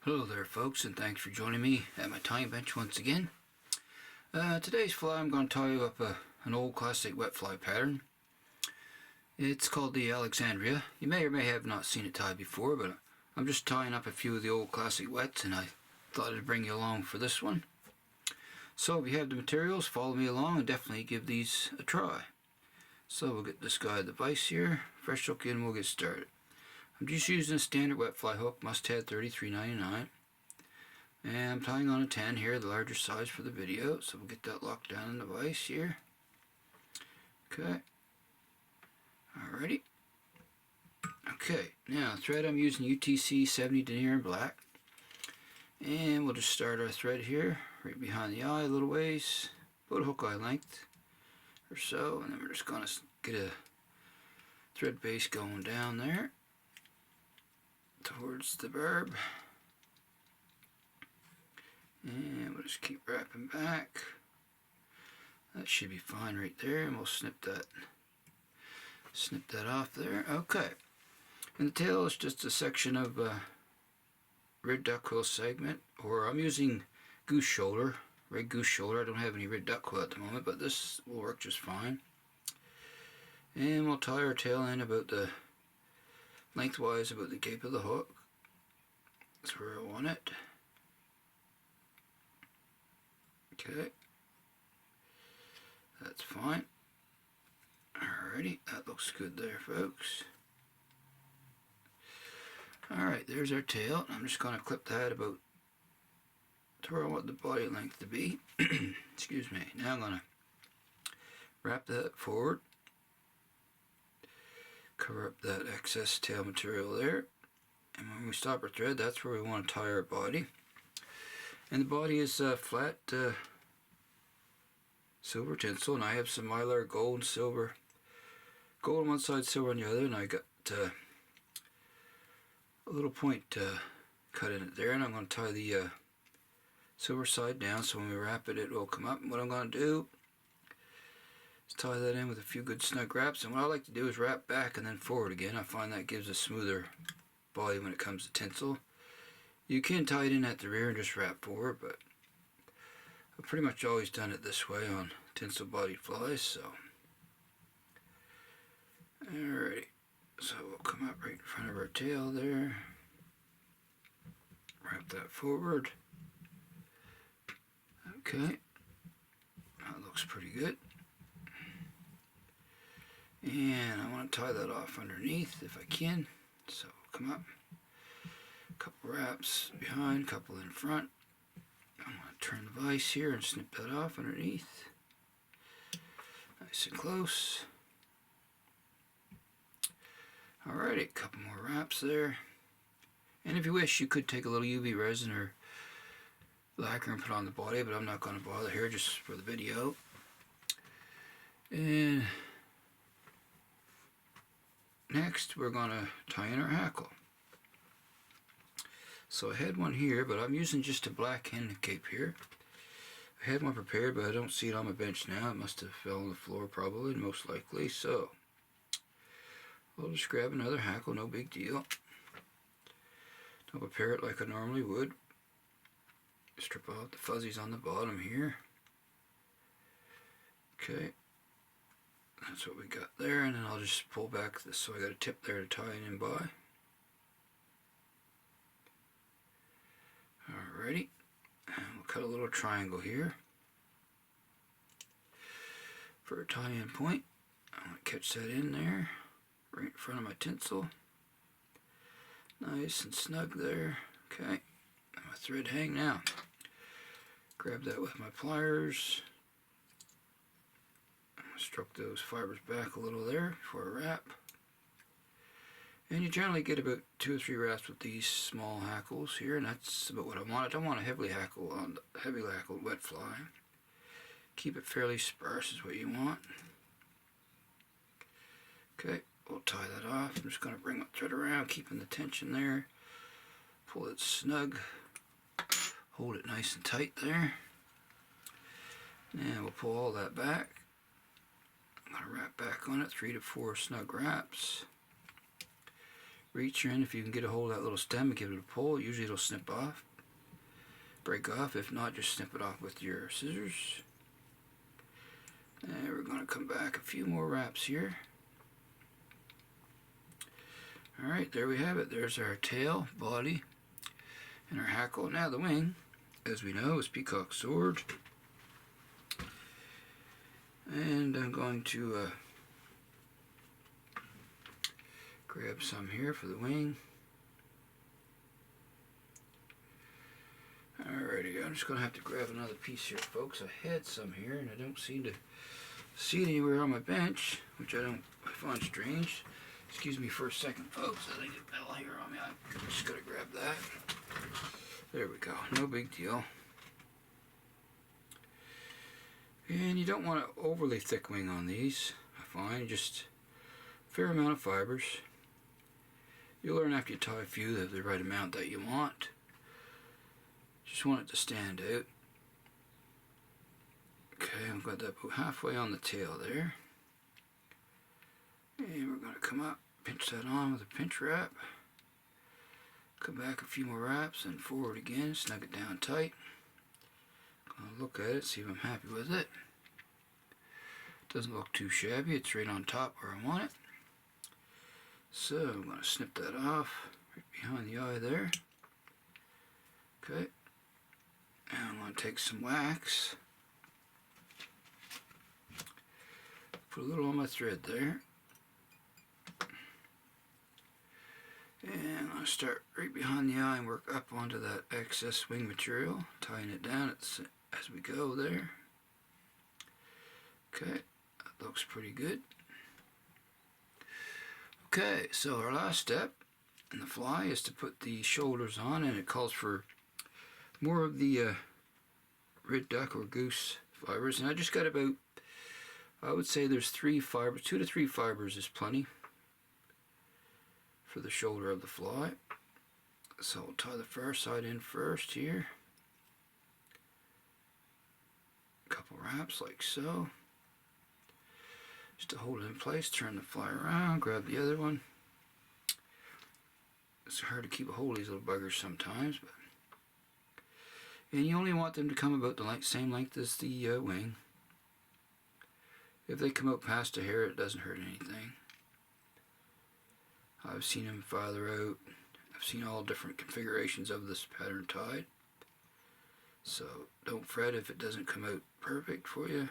Hello there folks, and thanks for joining me at my tying bench once again. Today's fly I'm going to tie up an old classic wet fly pattern. It's called the Alexandra. You may or may have not seen it tied before, but I'm just tying up a few of the old classic wets and I thought I'd bring you along for this one. So if you have the materials, follow me along and definitely give these a try. So we'll get this guy the vise here, fresh hook in, we'll get started. I'm just using a standard wet fly hook, mustad 33.99, and I'm tying on a 10 here, the larger size for the video, so we'll get that locked down in the vise here. Okay, alrighty. Okay, now thread I'm using UTC 70 denier in black, and we'll just start our thread here, right behind the eye a little ways, about a hook eye length or so, and then we're just going to get a thread base going down there towards the barb, and we'll just keep wrapping back. That should be fine right there, and we'll snip that off there. Okay, and the tail is just a section of red duck quill segment, or I'm using goose shoulder, red goose shoulder. I don't have any red duck quill at the moment, but this will work just fine. And we'll tie our tail in about the lengthwise about the cape of the hook. That's where I want it. Okay, that's fine. Alrighty, that looks good there, folks. Alright, there's our tail. I'm just going to clip that about to where I want the body length to be. Excuse me. Now I'm going to wrap that forward. Cover up that excess tail material there, and when we stop our thread, that's where we want to tie our body. And the body is flat silver tinsel, and I have some mylar gold and silver, gold on one side, silver on the other, and I got a little point cut in it there, and I'm going to tie the silver side down, so when we wrap it, it will come up. And what I'm going to do, tie that in with a few good snug wraps, and what I like to do is wrap back and then forward again. I find that gives a smoother body when it comes to tinsel. You can tie it in at the rear and just wrap forward, but I've pretty much always done it this way on tinsel bodied flies. So alrighty, so we'll come up right in front of our tail there, wrap that forward. Okay, that looks pretty good. And I want to tie that off underneath if I can. So come up, a couple wraps behind, a couple in front. I'm going to turn the vise here and snip that off underneath. Nice and close. Alrighty, a couple more wraps there. And if you wish, you could take a little UV resin or lacquer and put on the body, but I'm not going to bother here just for the video. And next, we're going to tie in our hackle. So I had one here, but I'm using just a black hen cape here. I had one prepared, but I don't see it on my bench now. It must have fell on the floor probably, most likely. So I'll just grab another hackle, no big deal. I'll prepare it like I normally would. Strip out the fuzzies on the bottom here. Okay. That's what we got there, and then I'll just pull back this, so I got a tip there to tie it in by. Alrighty, and we'll cut a little triangle here for a tie-in point. I'm going to catch that in there, right in front of my tinsel. Nice and snug there. Okay, and my thread hang now. Grab that with my pliers. Stroke those fibers back a little there before I wrap. And you generally get about 2 or 3 wraps with these small hackles here, and that's about what I want. I don't want a heavily hackled wet fly. Keep it fairly sparse is what you want. Okay, we'll tie that off. I'm just going to bring my thread around, keeping the tension there. Pull it snug. Hold it nice and tight there. And we'll pull all that back. I'm going to wrap back on it, 3 to 4 snug wraps. reach her in. If you can get a hold of that little stem and give it a pull, usually it'll snip off, break off. If not, just snip it off with your scissors. And we're going to come back a few more wraps here. Alright, there we have it. There's our tail, body, and our hackle. Now the wing, as we know, is peacock sword. And I'm going to grab some here for the wing. Alrighty, I'm just going to have to grab another piece here, folks. I had some here and I don't seem to see it anywhere on my bench, which I find strange. Excuse me for a second, folks. I think it fell here on me. I'm just going to grab that. There we go. No big deal. And you don't want an overly thick wing on these, I find. Just a fair amount of fibers. You'll learn after you tie a few that the right amount that you want. Just want it to stand out. Okay, I've got that about halfway on the tail there. And we're going to come up, pinch that on with a pinch wrap. Come back a few more wraps and forward again, snug it down tight. Going to look at it, see if I'm happy with it. Doesn't look too shabby, it's right on top where I want it. So I'm going to snip that off, right behind the eye there. Okay. Now I'm going to take some wax. Put a little on my thread there. And I'll start right behind the eye and work up onto that excess wing material, tying it down as we go there. Okay, that looks pretty good. Okay, so our last step in the fly is to put the shoulders on, and it calls for more of the red duck or goose fibers. And I just got about, I would say there's 3 fibers, 2 to 3 fibers is plenty for the shoulder of the fly. So we'll tie the far side in first here. A couple wraps like so. Just to hold it in place, turn the fly around, grab the other one. It's hard to keep a hold of these little buggers sometimes, but and you only want them to come about the same length as the wing. If they come out past a hair, it doesn't hurt anything. I've seen them farther out. I've seen all different configurations of this pattern tied. So don't fret if it doesn't come out perfect for you.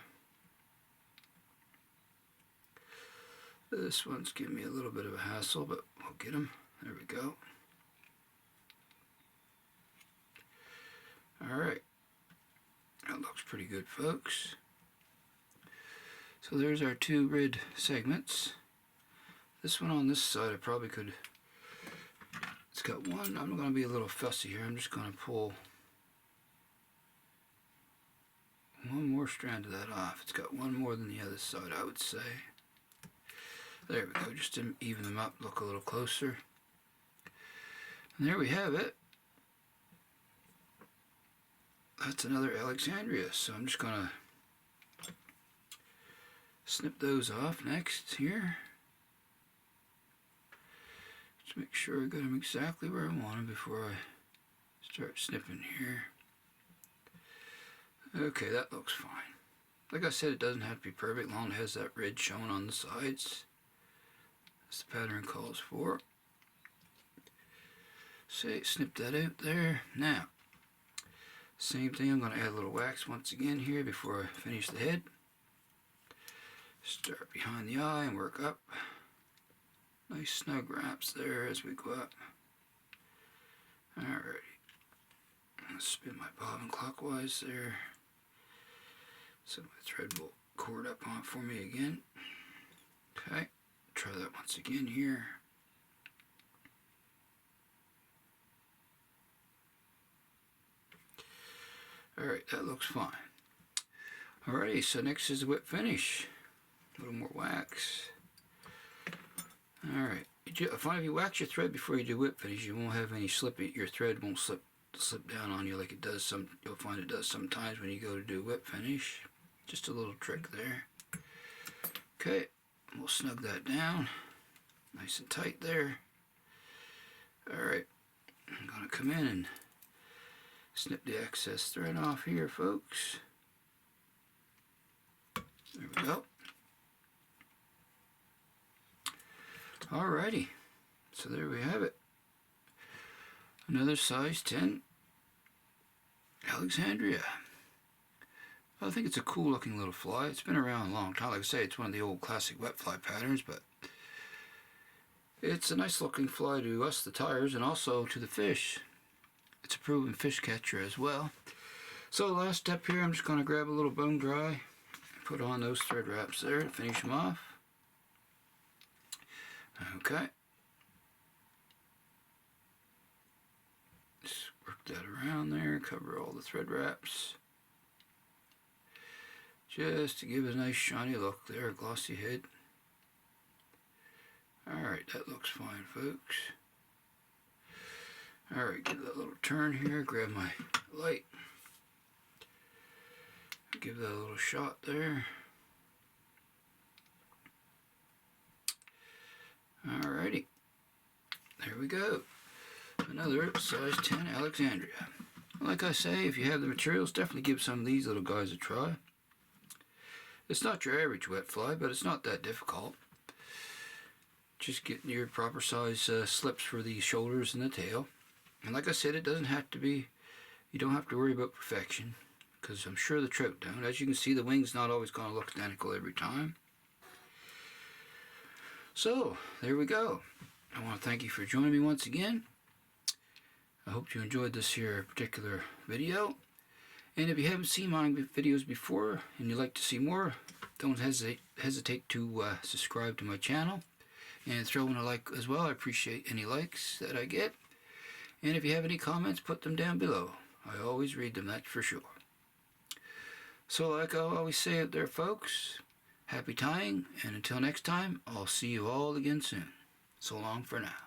This one's giving me a little bit of a hassle, but we'll get them. There we go. Alright. That looks pretty good, folks. So there's our 2 red segments. This one on this side I probably could, it's got one, I'm going to be a little fussy here. I'm just going to pull one more strand of that off. It's got one more than the other side, I would say. There we go, just to even them up, look a little closer. And there we have it. That's another Alexandria, so I'm just going to snip those off next here. Just make sure I got them exactly where I want them before I start snipping here. Okay, that looks fine. Like I said, it doesn't have to be perfect, long as it has that red showing on the sides. That's the pattern calls for. Say, snip that out there. Now, same thing, I'm going to add a little wax once again here before I finish the head. Start behind the eye and work up. Nice snug wraps there as we go up. Alrighty. Let's spin my bobbin clockwise there. So my thread will cord up on for me again. Okay, try that once again here. Alright, that looks fine. Alrighty, so next is the whip finish. A little more wax. Alright, if you wax your thread before you do whip finish, you won't have any slippy, your thread won't slip down on you like it does you'll find it does sometimes when you go to do whip finish. Just a little trick there. Okay, we'll snug that down. Nice and tight there. Alright, I'm going to come in and snip the excess thread off here, folks. There we go. Alrighty, so there we have it. Another size 10 Alexandria. I think it's a cool looking little fly. It's been around a long time. Like I say, it's one of the old classic wet fly patterns, but it's a nice looking fly to us, the tires, and also to the fish. It's a proven fish catcher as well. So the last step here, I'm just going to grab a little bone dry, put on those thread wraps there to finish them off. Okay. Just work that around there, cover all the thread wraps. Just to give it a nice shiny look there, glossy head. Alright, that looks fine, folks. Alright, give that a little turn here, grab my light. Give that a little shot there. Alrighty, there we go. Another size 10 Alexandria. Like I say, if you have the materials, definitely give some of these little guys a try. It's not your average wet fly, but it's not that difficult. Just getting your proper size slips for the shoulders and the tail. And like I said, it doesn't have to be, you don't have to worry about perfection, because I'm sure the trout don't. As you can see, the wing's not always going to look identical every time. So, there we go. I want to thank you for joining me once again. I hope you enjoyed this here particular video. And if you haven't seen my videos before and you'd like to see more, don't hesitate to subscribe to my channel and throw in a like as well. I appreciate any likes that I get. And if you have any comments, put them down below. I always read them, that's for sure. So like I always say out there, folks, happy tying, and until next time, I'll see you all again soon. So long for now.